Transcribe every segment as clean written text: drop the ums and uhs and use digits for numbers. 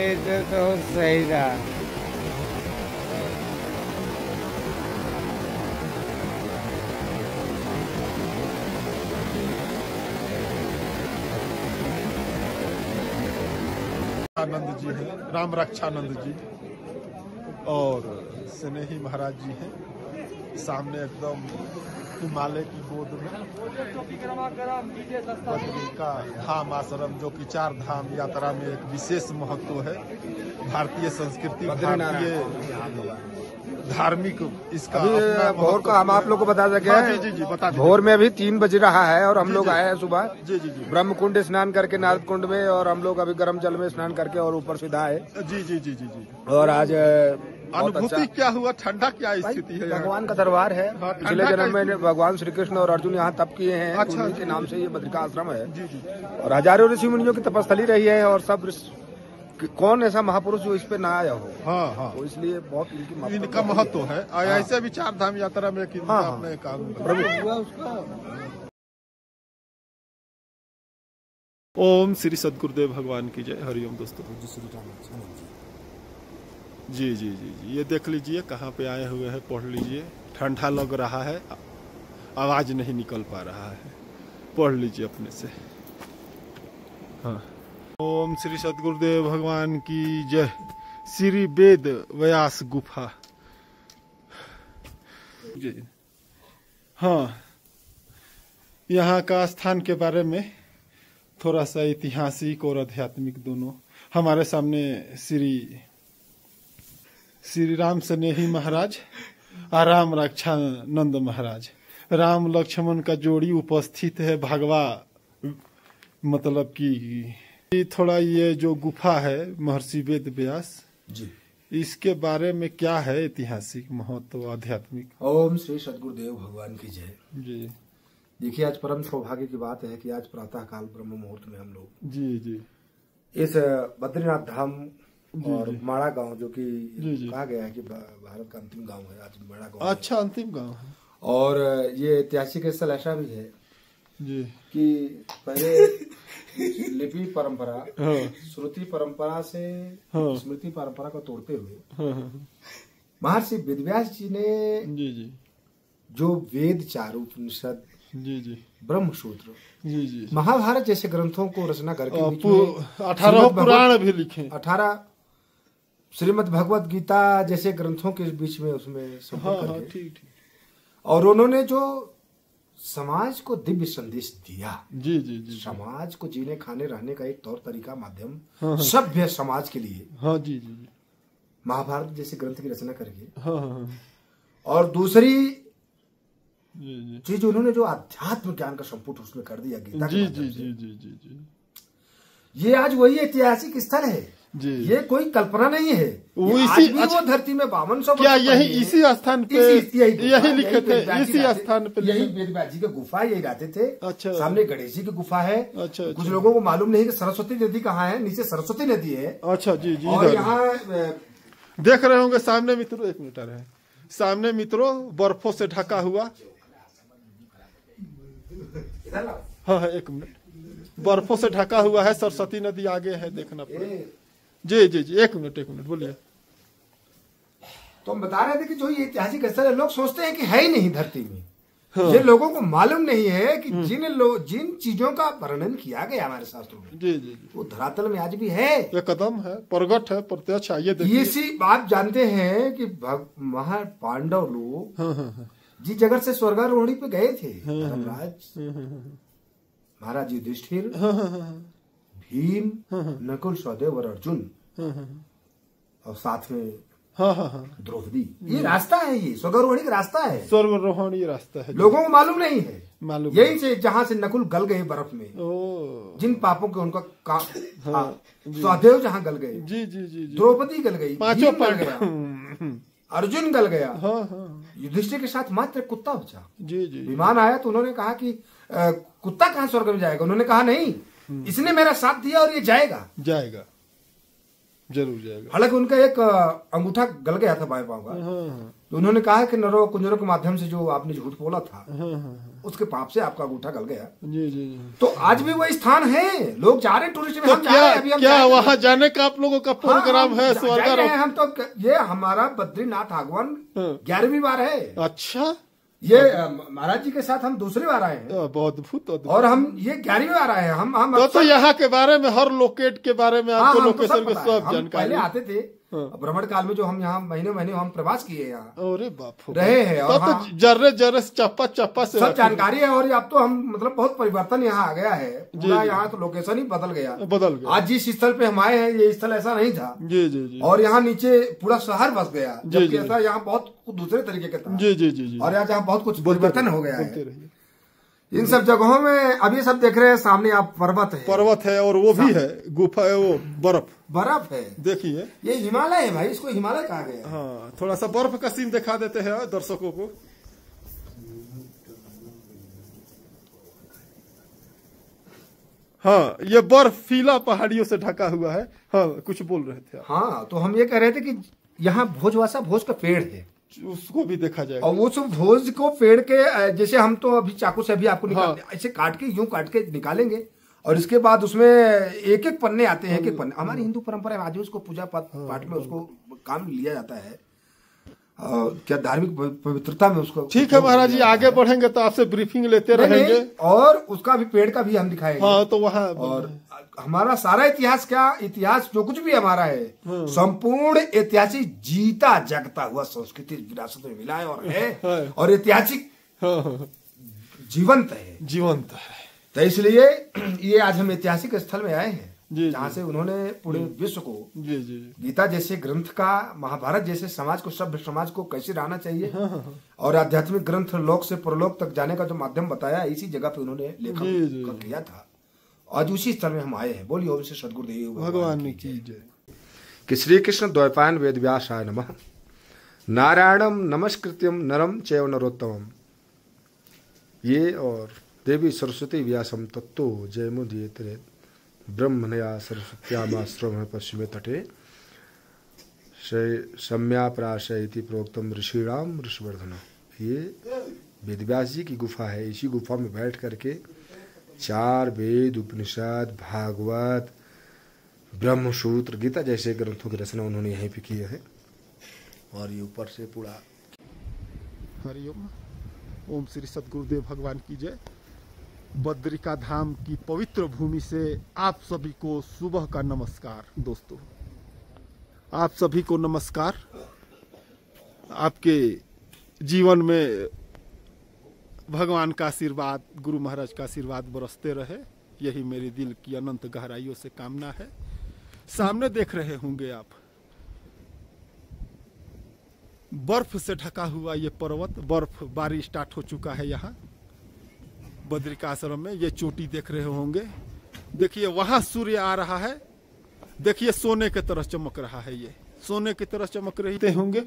लेते तो सही रहा। आनंद जी हैं, राम रक्षानंद जी और स्नेही महाराज जी हैं सामने एकदम हिमालय की गोद में बद्री का धाम आश्रम, जो कि 4 धाम यात्रा में एक विशेष महत्व है। भारतीय संस्कृति, भारतीय धार्मिक इसका भोर का हम आप लोग को बता सके। हाँ, जी जी बता भोर में अभी 3 बज रहा है और हम लोग आए हैं सुबह जी जी जी ब्रह्म कुंड स्नान करके नारद कुंड में, और हम लोग अभी गर्म जल में स्नान करके और ऊपर सीधा आए। जी जी जी जी जी और आज अनुभूति क्या हुआ, ठंडा क्या स्थिति है? भगवान का दरबार है। हाँ, पिछले जन्म में भगवान श्री कृष्ण और अर्जुन यहाँ तप किए हैं। अच्छा, उन्हीं के नाम से ये बद्रिका आश्रम है। जी जी और हजारों ऋषि मुनियों की तपस्थली रही है, और सब कौन ऐसा महापुरुष जो इस पे ना आया हो। हाँ हाँ, तो इसलिए बहुत इनका महत्व है। ऐसे भी 4 धाम यात्रा में अपने काम हुआ उसका। ओम श्री सदगुरुदेव भगवान की जय। हरिओम दोस्तों। जी जी जी जी, ये देख लीजिए कहाँ पे आए हुए हैं, पढ़ लीजिए। ठंडा लग रहा है, आवाज नहीं निकल पा रहा है, पढ़ लीजिए अपने से। हाँ, ओम श्री सदगुरुदेव भगवान की जय। श्री वेद व्यास गुफा। जी हाँ, यहाँ का स्थान के बारे में थोड़ा सा ऐतिहासिक और आध्यात्मिक दोनों। हमारे सामने श्री राम स्नेही महाराज और राम रक्षानंद महाराज, राम लक्ष्मण का जोड़ी उपस्थित है। भगवा मतलब कि थोड़ा ये जो गुफा है महर्षि वेद व्यास जी, इसके बारे में क्या है ऐतिहासिक महत्व, आध्यात्मिक? ओम श्री सदगुरुदेव भगवान की जय। जी देखिए, आज परम सौभाग्य की बात है कि आज प्रातः काल ब्रह्म मुहूर्त में हम लोग जी जी इस बद्रीनाथ धाम और माड़ा गांव, जो कि कहा गया है कि भारत का अंतिम गांव है, आज माड़ा गांव। अच्छा, अंतिम गांव है। और ये ऐतिहासिक स्थल ऐसा भी है जी कि पहले लिपि परंपरा, श्रुति परंपरा से स्मृति परंपरा को तोड़ते हुए महर्षि वेदव्यास जी ने जी जी जो वेद, चार उपनिषद, जी जी ब्रह्मसूत्र, जी जी महाभारत जैसे ग्रंथों को रचना करके 18 पुराण भी लिखे, 18 श्रीमद् भगवत गीता जैसे ग्रंथों के बीच में उसमें संपूर्ण करके, ठीक। और उन्होंने जो समाज को दिव्य संदेश दिया। जी जी जी, समाज को जीने खाने रहने का एक तौर तरीका, माध्यम, सभ्य समाज के लिए। हाँ जी जी, महाभारत जैसे ग्रंथ की रचना करके। हाँ। और दूसरी जी चीज, उन्होंने जो अध्यात्म ज्ञान का संपुट उसमें कर दिया गीता के माध्यम से। जी जी जी जी, ये आज वही ऐतिहासिक स्थल है जी। ये कोई कल्पना नहीं है। वो आज भी वो धरती में 5200 क्या यही इसी स्थान पे यही लिखे थे? इसी स्थान पे यही वेदव्यास जी की गुफा, यही रहते थे। अच्छा, सामने गणेश जी की गुफा है। अच्छा, कुछ लोगों को मालूम नहीं कि सरस्वती नदी कहाँ है, नीचे सरस्वती नदी है। अच्छा जी जी, और यहाँ देख रहे होंगे सामने मित्रों, 1 मिनट है सामने मित्रों, बर्फों से ढका हुआ। हाँ 1 मिनट, बर्फों से ढका हुआ है, सरस्वती नदी आगे है, देखना पड़ेगा। जी जी जी, 1 मिनट बोलिए। तो हम बता रहे थे कि जो ये ऐतिहासिक स्थल है, लोग सोचते हैं कि है ही नहीं धरती में। ये लोगों को मालूम नहीं है कि जिन चीजों का वर्णन किया गया हमारे शास्त्रों में, जी जी, वो धरातल में आज भी है। ये कदम है, प्रगट है, प्रत्यक्ष। आइए देखिए। इसी आप जानते हैं कि पांडव लोग जिस जगह से स्वर्गारोहणी पे गए थे, धर्मराज, महाराज युधिष्ठिर, भीम, नकुल, सहदेव और अर्जुन, और साथ में द्रौपदी, ये रास्ता है, ये स्वर्गारोहणी का रास्ता है। स्वर्गारोहणी रास्ता है, लोगों को मालूम नहीं है। मालूम यही से जहाँ से नकुल गल गए बर्फ में, जिन पापों के उनका सहदेव जहाँ गल गए, जी जी जी, द्रौपदी गल गई, पांचों गल गया, अर्जुन गल गया, युधिष्ठिर के साथ मात्र कुत्ता बचा। जी जी, विमान आया तो उन्होंने कहा कि कुत्ता कहाँ स्वर्ग में जाएगा? उन्होंने कहा नहीं, इसने मेरा साथ दिया और ये जाएगा। जरूर जाएगा। हालांकि उनका एक अंगूठा गल गया था बाएं पांव का, तो उन्होंने कहा कि नरो कुंजरों के माध्यम से जो आपने झूठ बोला था उसके पाप से आपका अंगूठा गल गया। जी जी जी। तो आज भी वही स्थान है, लोग जा रहे हैं टूरिस्ट में। तो हम जा रहे हैं, अभी हम क्या जा रहे हैं। वहाँ जाने का आप लोगों का प्रोग्राम है? जा रहे हैं हम तो। ये हमारा बद्रीनाथ आगमन 11वीं बार है। अच्छा, ये महाराज जी के साथ हम दूसरी बार आए हैं बहुत अद्भुत। और हम ये 11वीं बार आए हैं। हम तो यहाँ के बारे में, हर लोकेट के बारे में आपको लोकेशन के सब हम जानकारी पहले आते थे भ्रमण काल में, जो हम यहाँ महीने महीने हम प्रवास किए यहाँ। अरे बाप रहे हैं और तो जर्रे जर्रे चप्पा चप्पा से सब जानकारी है। और अब तो हम मतलब बहुत परिवर्तन यहाँ आ गया है पूरा। यहाँ तो लोकेशन ही बदल गया। आज जिस स्थल पे हम आए हैं ये स्थल ऐसा नहीं था। जी जी जी। और यहाँ नीचे पूरा शहर बस गया, जबकि ऐसा यहाँ बहुत दूसरे तरीके का था। जी जी जी। और यहाँ बहुत कुछ परिवर्तन हो गया है इन सब जगहों में। अब ये सब देख रहे हैं सामने आप, पर्वत है और वो भी है गुफा है, वो बर्फ है। देखिए ये हिमालय है भाई, इसको हिमालय कहा गया। हाँ, थोड़ा सा बर्फ का सीन दिखा देते हैं दर्शकों को। हाँ, ये बर्फीला पहाड़ियों से ढका हुआ है। हाँ, कुछ बोल रहे थे आप। हाँ, तो हम ये कह रहे थे कि यहाँ भोजवासा भोज का पेड़ है, उसको भी देखा जाएगा। और वो सब भोज को पेड़ के जैसे हम तो अभी चाकू से अभी आपको निकाल ऐसे काट के यूं काट के निकालेंगे, और इसके बाद उसमें एक एक पन्ने आते हैं। एक एक पन्ने हमारी हिंदू परंपरा में आज उसको पूजा पाठ में उसको काम लिया जाता है। क्या धार्मिक पवित्रता में उसको। ठीक है महाराज जी, आगे बढ़ेंगे तो आपसे ब्रीफिंग लेते रहेंगे। और उसका भी पेड़ का भी हम दिखाएंगे। हाँ, तो वहाँ और हमारा सारा इतिहास, क्या इतिहास जो कुछ भी हमारा है, संपूर्ण ऐतिहासिक जीता जगता हुआ संस्कृति विरासत में मिला है और है, और ऐतिहासिक जीवंत है। तो इसलिए ये आज हम ऐतिहासिक स्थल में आए हैं जहाँ से उन्होंने पूरे विश्व को गीता जैसे ग्रंथ का, महाभारत जैसे समाज को, सभ्य समाज को कैसे रहना चाहिए, और आध्यात्मिक ग्रंथ लोक से परलोक तक जाने का जो माध्यम बताया, इसी जगह पे उन्होंने लेखन किया था। आज उसी स्थल में हम आए हैं। बोलिए ओम से सद्गुरुदेव भगवान की जय। कि श्री कृष्ण द्वैपायन वेदव्यासाय नमः। नारायणम नमस्कृत्यम नरम चैव नरोत्तमम। ये और देवी सरस्वती व्यासम तत्तो जयमुदीयते ब्रह्मणया सरस्वत्यामाश्रम पश्चिमे तटे सम्यापराशय इति प्रोक्तम ऋषिणाम ऋषिवर्धन। ये वेदव्यास जी की गुफा है। इसी गुफा में बैठ करके 4 वेद, उपनिषद, भागवत, ब्रह्मसूत्र, गीता जैसे ग्रंथों की रचना उन्होंने यहीं पे की है। और ये ऊपर से पूरा हरिओम। ओम श्री सद्गुरुदेव भगवान की जय। बद्रिका धाम की पवित्र भूमि से आप सभी को सुबह का नमस्कार। दोस्तों, आप सभी को नमस्कार। आपके जीवन में भगवान का आशीर्वाद, गुरु महाराज का आशीर्वाद बरसते रहे, यही मेरी दिल की अनंत गहराइयों से कामना है। सामने देख रहे होंगे आप, बर्फ से ढका हुआ ये पर्वत, बर्फबारी स्टार्ट हो चुका है यहाँ बद्रिका आश्रम में। ये चोटी देख रहे होंगे, देखिए वहां सूर्य आ रहा है, देखिए सोने की तरह चमक रहा है, ये सोने की तरह चमक रही होंगे।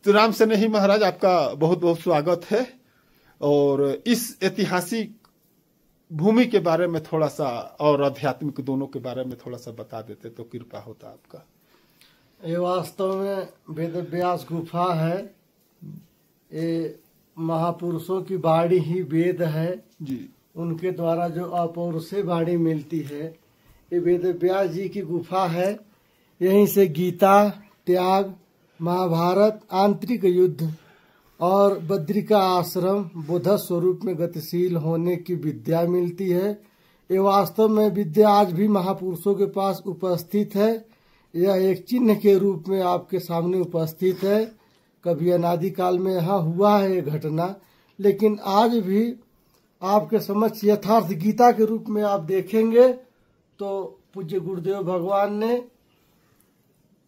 तो राम से नहीं महाराज, आपका बहुत बहुत स्वागत है। और इस ऐतिहासिक भूमि के बारे में थोड़ा सा, और आध्यात्मिक दोनों के बारे में थोड़ा सा बता देते तो कृपा होता आपका। ये वास्तव में वेदव्यास गुफा है। ये महापुरुषों की वाणी ही वेद है जी। उनके द्वारा जो अपौरुषे वाणी मिलती है, ये वेदव्यास जी की गुफा है। यहीं से गीता, त्याग, महाभारत, आंतरिक युद्ध और बद्रिका आश्रम बुद्ध स्वरूप में गतिशील होने की विद्या मिलती है। ये वास्तव में विद्या आज भी महापुरुषों के पास उपस्थित है। यह एक चिन्ह के रूप में आपके सामने उपस्थित है। कभी अनादि काल में यहाँ हुआ है ये घटना, लेकिन आज भी आपके समक्ष यथार्थ गीता के रूप में आप देखेंगे तो पूज्य गुरुदेव भगवान ने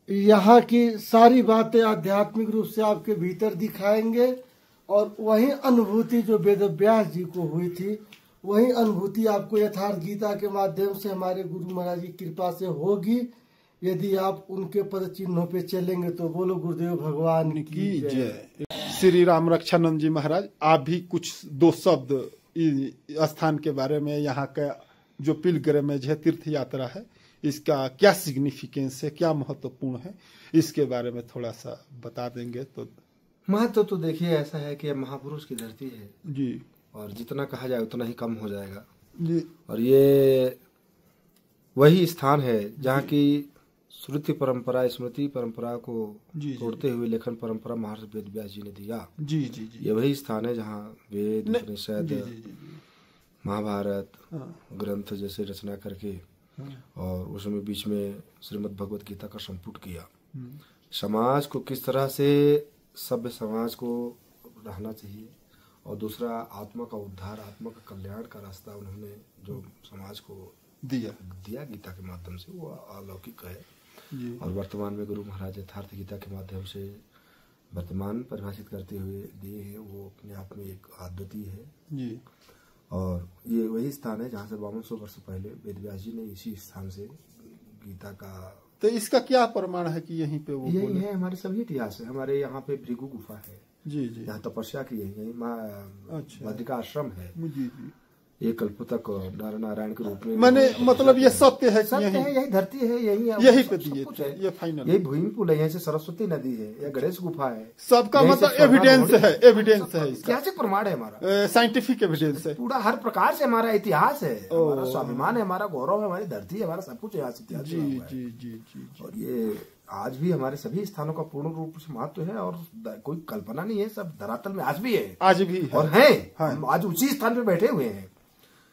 यहाँ की सारी बातें आध्यात्मिक रूप से आपके भीतर दिखाएंगे। और वही अनुभूति जो वेदव्यास जी को हुई थी, वही अनुभूति आपको यथार्थ गीता के माध्यम से हमारे गुरु महाराज की कृपा से होगी, यदि आप उनके पद चिन्हों पे चलेंगे। तो बोलो गुरुदेव भगवान की जय। श्री राम रक्षानंद जी महाराज, आप भी कुछ 2 शब्द इस स्थान के बारे में, यहाँ का जो पिलग्रिमेज है, तीर्थ यात्रा है, इसका क्या सिग्निफिकेंस है, क्या महत्वपूर्ण है, इसके बारे में थोड़ा सा बता देंगे तो। महत्व तो देखिए ऐसा है कि महापुरुष की धरती है जी, और जितना कहा जाए उतना ही कम हो जाएगा। जी, और ये वही स्थान है जहाँ की स्मृति परंपरा को जी, तोड़ते हुए लेखन परंपरा महर्षि वेद व्यास जी ने दिया। जी, जी, जी, ये वही स्थान है जहाँ वेद, जी, उपनिषद, जी, जी, महाभारत हाँ, ग्रंथ जैसे रचना करके हाँ, और उसमें बीच में श्रीमद् भगवत गीता का संपुट किया। हम्म, समाज को किस तरह से सभ्य समाज को रहना चाहिए और दूसरा आत्मा का उद्धार, आत्मा का कल्याण का रास्ता उन्होंने जो समाज को दिया गीता के माध्यम से, वो अलौकिक है। जी, और वर्तमान में गुरु महाराज यथार्थ गीता के माध्यम से वर्तमान परिभाषित करते हुए दिए हैं, वो अपने आप में एक अद्वितीय है। जी, और ये वही स्थान है जहाँ से 5200 वर्ष पहले वेद व्यास जी ने इसी स्थान से गीता का, तो इसका क्या प्रमाण है कि यहीं पे वो यही बोले? है हमारे सभी इतिहास है। हमारे यहाँ पे भृगु गुफा है, जी, जी, यहाँ तपस्या की है, यही माँ अच्छा, बद्रिका आश्रम है। जी, जी, ये कल्प तक नर नारायण के रूप में मैंने मतलब ये सत्य है कि सत्य है, यही धरती है, यही पे दिए कुछ थे, है। ये फाइनल, यही भूमि पुल है, यहाँ से सरस्वती नदी है, यह गणेश गुफा है, सबका यहीं मतलब से एविडेंस स्वर्गारोहण है, एविडेंस है इसका, ऐतिहासिक प्रमाण है हमारा, साइंटिफिक एविडेंस है। पूरा हर प्रकार से हमारा इतिहास है, हमारा स्वाभिमान है, हमारा गौरव है, हमारी धरती है, हमारा सब कुछ यहाँ से इतिहास जी, जुड़ा हुआ है। जी, जी, जी, जी, और ये आज भी हमारे सभी स्थानों का पूर्ण रूप से महत्व है और कोई कल्पना नहीं है, सब धरातल में आज भी है, आज भी है। और है, हाँ। हम आज उसी स्थान पे बैठे हुए हैं।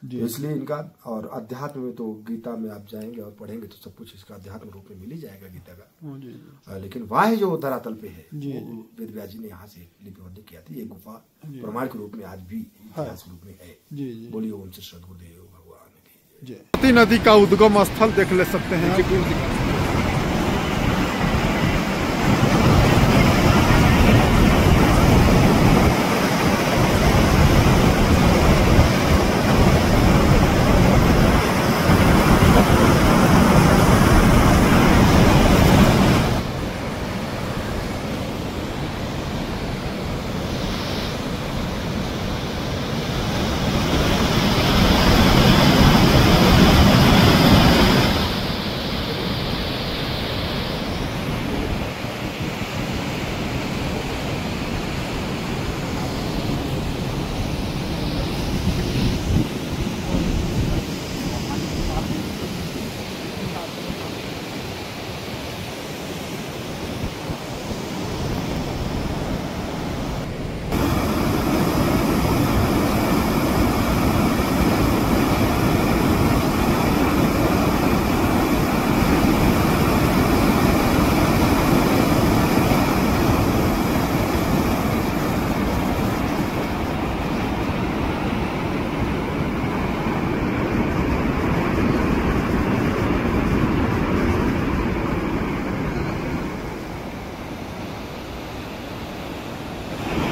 जी, तो इसलिए इनका, और अध्यात्म में तो गीता में आप जाएंगे और पढ़ेंगे तो सब कुछ इसका अध्यात्म रूप में मिल ही जाएगा गीता का। हाँ, जी, जी, लेकिन वाह जो धरातल पे है, जी, वो वेद व्यास जी ने यहाँ से लिपिबद्ध किया था। ये गुफा प्रमाण के रूप में आज भी इतिहास के रूप में है। जी, जी, बोलिए ओम श्री सद्गुरुदेव भगवान की जय। सरस्वती नदी का उद्गम स्थल देख ले सकते हैं आप।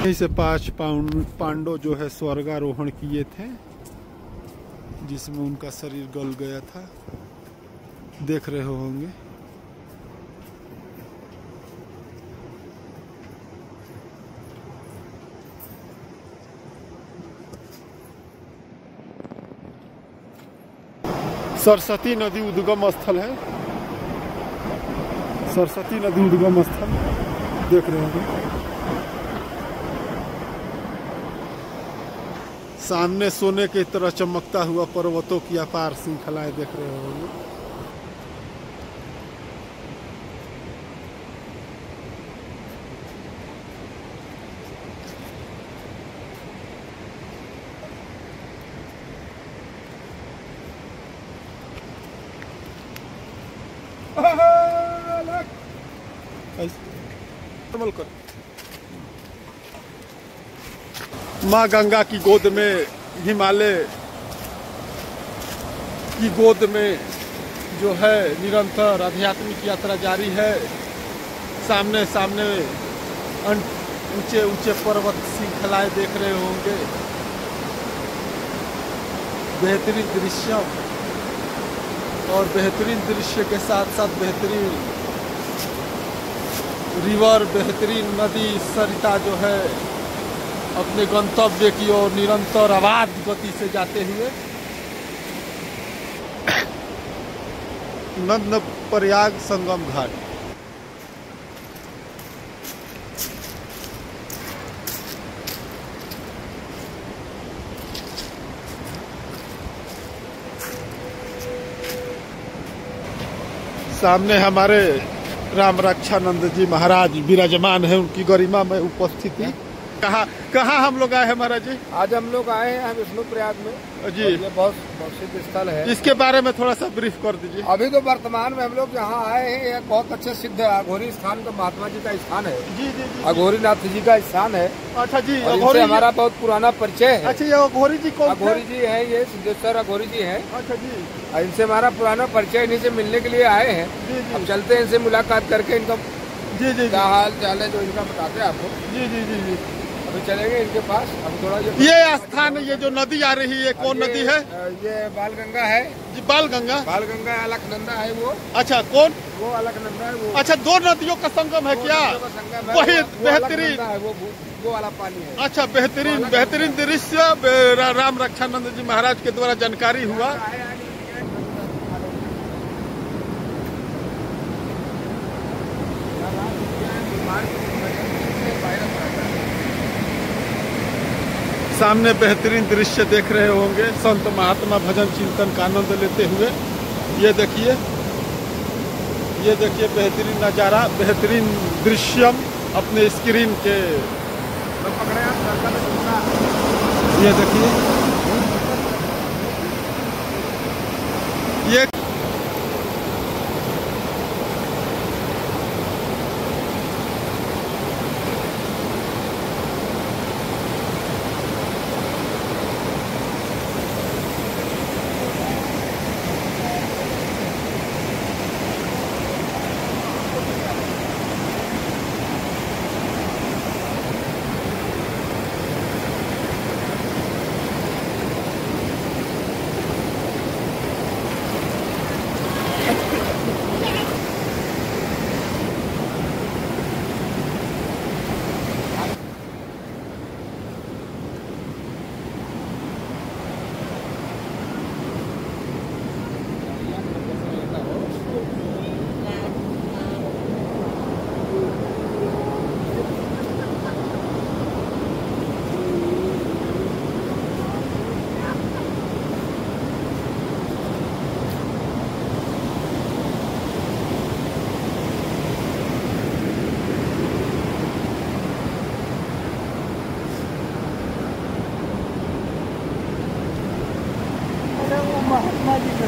यहीं से 5 पांडव जो है स्वर्गारोहण किए थे, जिसमें उनका शरीर गल गया था, देख रहे होंगे। सरस्वती नदी उद्गम स्थल है, सरस्वती नदी उद्गम स्थल देख रहे होंगे। सामने सोने की तरह चमकता हुआ पर्वतों की अपार श्रृंखलाएं देख रहे होंगे। कर माँ गंगा की गोद में, हिमालय की गोद में जो है निरंतर आध्यात्मिक यात्रा जारी है। सामने सामने ऊंचे ऊंचे पर्वत श्रृंखलाएं देख रहे होंगे। बेहतरीन दृश्य, और बेहतरीन दृश्य के साथ साथ बेहतरीन रिवर, बेहतरीन नदी सरिता जो है अपने गंतव्य की ओर निरंतर अबाध गति से जाते हुए नंद प्रयाग संगम घाट। सामने हमारे राम रक्षानंद जी महाराज विराजमान है, उनकी गरिमा में उपस्थिति। कहाँ हम लोग आए हैं महाराज जी? आज हम लोग आए हैं विष्णु प्रयाग में जी। ये बहुत प्रसिद्ध स्थल है। इसके बारे में थोड़ा सा ब्रीफ कर दीजिए। अभी तो वर्तमान में हम लोग यहाँ आए हैं, एक बहुत अच्छे सिद्ध अघोरी स्थान का महात्मा जी का स्थान है। जी जी जी। अघोरी नाथ जी का स्थान है। अच्छा जी। इनसे हमारा बहुत पुराना परिचय है। अच्छा, ये अघोरी जी कौन? अघोरी जी है, ये सिद्धेश्वर अघोरी जी है। अच्छा जी। इनसे हमारा पुराना परिचय, इन्हीं से मिलने के लिए आए हैं। जी जी। अब चलते हैं, इनसे मुलाकात करके इनका जी जी क्या हाल चाल है जो इनका बताते हैं आपको। जी जी जी जी। अभी चलेंगे इनके पास। अब थोड़ा ये स्थान, ये जो नदी आ रही है, कौन नदी है? ये बाल गंगा है जी, बाल गंगा। बाल गंगा अलकनंदा है वो। अच्छा, कौन? वो अलकनंदा है वो। अच्छा, दो नदियों का संगम है क्या? वही बेहतरीन है वो वाला पानी है। अच्छा, बेहतरीन दृश्य राम रक्षानंद जी महाराज के द्वारा जानकारी हुआ। सामने बेहतरीन दृश्य देख रहे होंगे, संत महात्मा भजन चिंतन का आनंद लेते हुए। ये देखिए बेहतरीन नज़ारा, बेहतरीन दृश्यम अपने स्क्रीन के। ये देखिए, ये महात्मा जी का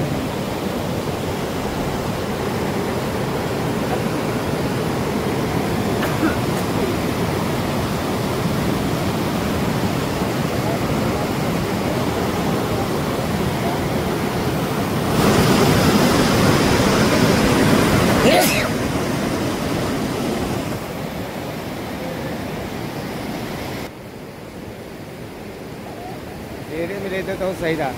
डेरे में रहते तो सही था।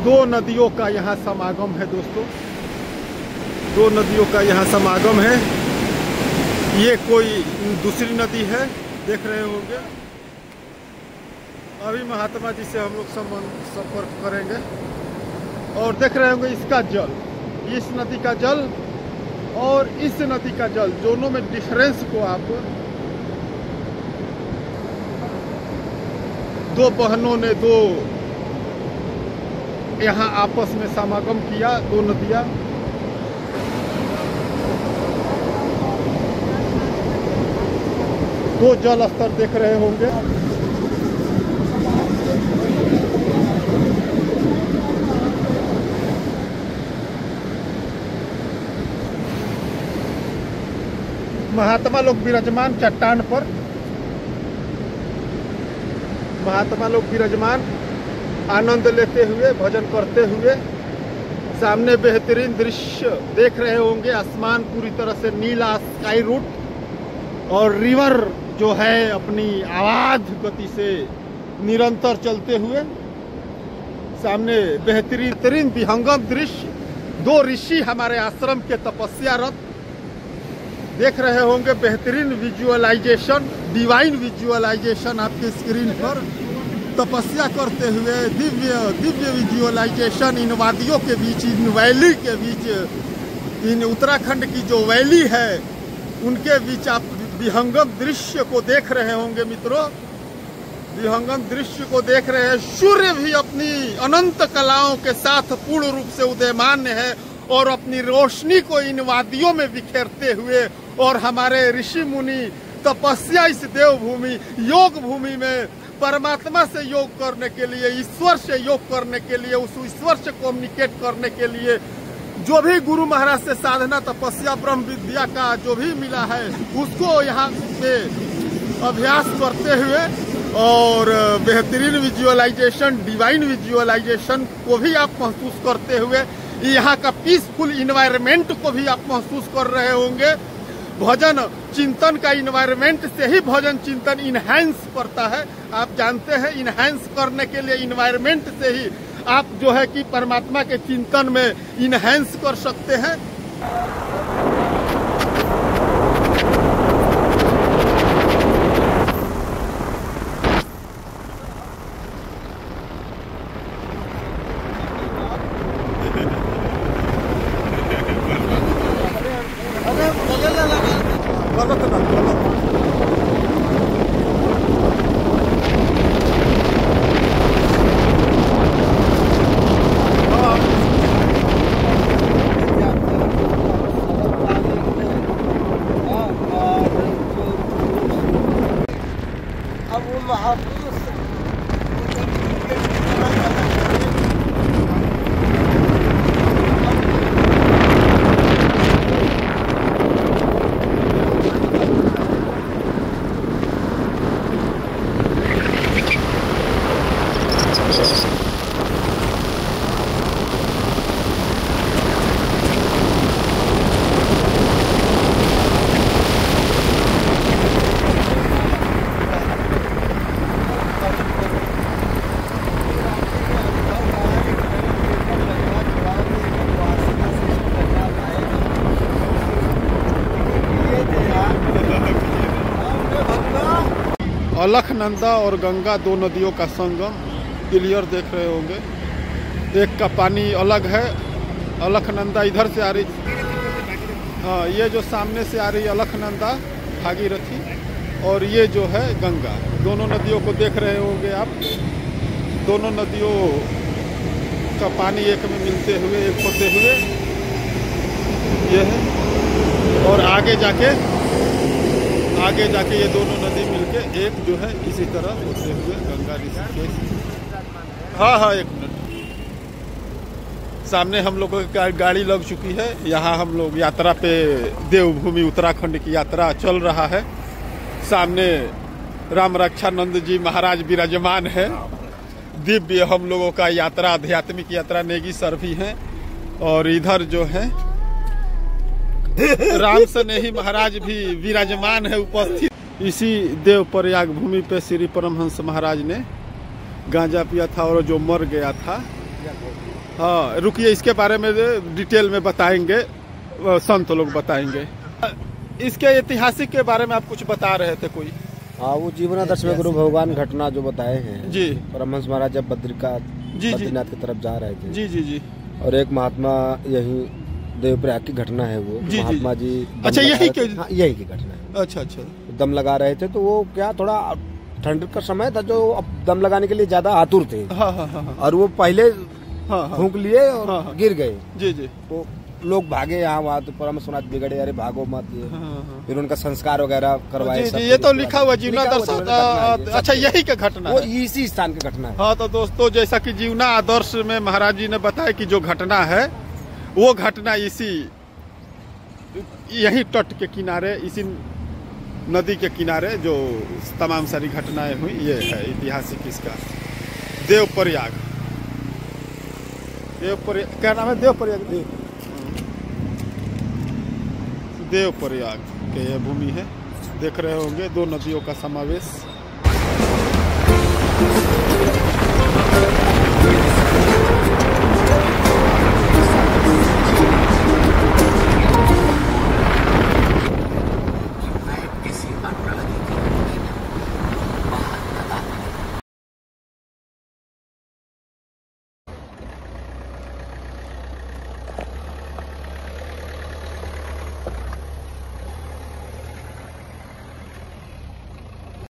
दो नदियों का यहाँ समागम है दोस्तों, दो नदियों का यहाँ समागम है। ये कोई दूसरी नदी है, देख रहे होंगे। अभी महात्मा जी से हम लोग संपर्क करेंगे और देख रहे होंगे इसका जल, इस नदी का जल और इस नदी का जल, दोनों में डिफरेंस को आप, दो बहनों ने दो यहाँ आपस में समागम किया, दो नदियाँ। दो जल स्तर देख रहे होंगे। महात्मा लोग विराजमान चट्टान पर, महात्मा लोग विराजमान आनंद लेते हुए, भजन करते हुए। सामने बेहतरीन दृश्य देख रहे होंगे, आसमान पूरी तरह से नीला, स्काई रूट, और रिवर जो है अपनी अबाध गति से निरंतर चलते हुए। सामने बेहतरीन विहंगम दृश्य, 2 ऋषि हमारे आश्रम के तपस्यारत देख रहे होंगे। बेहतरीन विजुअलाइजेशन, डिवाइन विजुअलाइजेशन आपके स्क्रीन पर तपस्या करते हुए, दिव्य विजुअलाइजेशन इन वादियों के बीच, इन वैली के बीच, इन उत्तराखंड की जो वैली है उनके बीच आप विहंगम दृश्य को देख रहे होंगे मित्रों। विहंगम दृश्य को देख रहे हैं। सूर्य भी अपनी अनंत कलाओं के साथ पूर्ण रूप से उदयमान है और अपनी रोशनी को इन वादियों में बिखेरते हुए, और हमारे ऋषि मुनि तपस्या इस देवभूमि, योग भूमि में परमात्मा से योग करने के लिए, ईश्वर से योग करने के लिए, उस ईश्वर से कम्युनिकेट करने के लिए जो भी गुरु महाराज से साधना, तपस्या, ब्रह्म विद्या का जो भी मिला है उसको यहाँ पे अभ्यास करते हुए, और बेहतरीन विजुअलाइजेशन, डिवाइन विजुअलाइजेशन को भी आप महसूस करते हुए, यहाँ का पीसफुल इन्वायरमेंट को भी आप महसूस कर रहे होंगे। भजन चिंतन का इन्वायरमेंट से ही भजन चिंतन इनहैंस करता है। आप जानते हैं, इनहैंस करने के लिए इन्वायरमेंट से ही आप जो है कि परमात्मा के चिंतन में इनहैंस कर सकते हैं। अलखनंदा और गंगा, 2 नदियों का संगम क्लियर देख रहे होंगे। एक का पानी अलग है, अलखनंदा इधर से आ रही, हाँ ये जो सामने से आ रही अलखनंदा भागीरथी, और ये जो है गंगा। दोनों नदियों को देख रहे होंगे आप। दोनों नदियों का पानी एक में मिलते हुए, एक होते हुए ये है, और आगे जाके ये दोनों नदी मिलके एक जो है इसी तरह होते हुए गंगा ऋषिकेश। हाँ 1 मिनट। सामने हम लोगों की गाड़ी लग चुकी है। यहाँ हम लोग यात्रा पे, देवभूमि उत्तराखंड की यात्रा चल रहा है। सामने राम रक्षानंद जी महाराज विराजमान है। दिव्य हम लोगों का यात्रा, आध्यात्मिक यात्रा नेगी सर भी है, और इधर जो है राम स्नेही महाराज भी विराजमान है उपस्थित। इसी देव प्रयाग भूमि पे श्री परमहंस महाराज ने गांजा पिया था और जो मर गया था। हाँ रुकिए, इसके बारे में डिटेल में बताएंगे, संत लोग बताएंगे। इसके ऐतिहासिक के बारे में आप कुछ बता रहे थे कोई? हाँ, वो जीवनादर्श में गुरु भगवान घटना जो बताए हैं जी। परमहंस महाराज जब बद्रीनाथ की तरफ जा रहे थे जी जी जी, और एक महात्मा, यही देवप्रयाग की घटना है वो, जी, महात्मा जी। अच्छा यही हाँ, यही की घटना है। अच्छा अच्छा। दम लगा रहे थे तो वो क्या, थोड़ा ठंड का समय था, जो अब दम लगाने के लिए ज्यादा आतुर थे। हाँ हाँ हाँ, और वो पहले हाँ, फूंक लिए और हाँ, गिर गए। जी जी। तो लोग भागे यहाँ वहाँ, तो परमहंस महाराज बिगड़े, अरे भागो मत। हाँ, फिर उनका संस्कार वगैरह करवाए। जी, ये तो लिखा हुआ जीवनादर्श। अच्छा यही का घटना वो है, इसी स्थान की घटना है। हाँ तो दोस्तों, जैसा कि जीवना आदर्श में महाराज जी ने बताया कि जो घटना है वो घटना इसी यही तट के किनारे, इसी नदी के किनारे जो तमाम सारी घटनाएं हुई, ये है ऐतिहासिक इसका देव प्रयाग। देवप्रयाग, क्या नाम है? देवप्रयाग। देवप्रयाग के यह भूमि है, देख रहे होंगे 2 नदियों का समावेश।